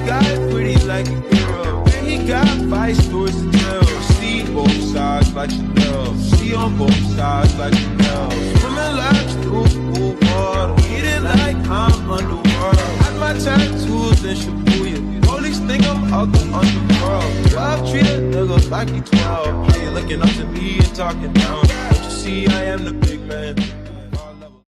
got it pretty like a girl. And he got 5 stories to tell. See both sides like Chanel. See on both sides like Chanel. Swimming laps through cool water. Eating like I'm underwater. Had my tattoos in Shibuya. Police think I'm out the underworld. 12 treat a nigga like he 12. Yeah, looking up to me and talking down. Don't you see I am the big man?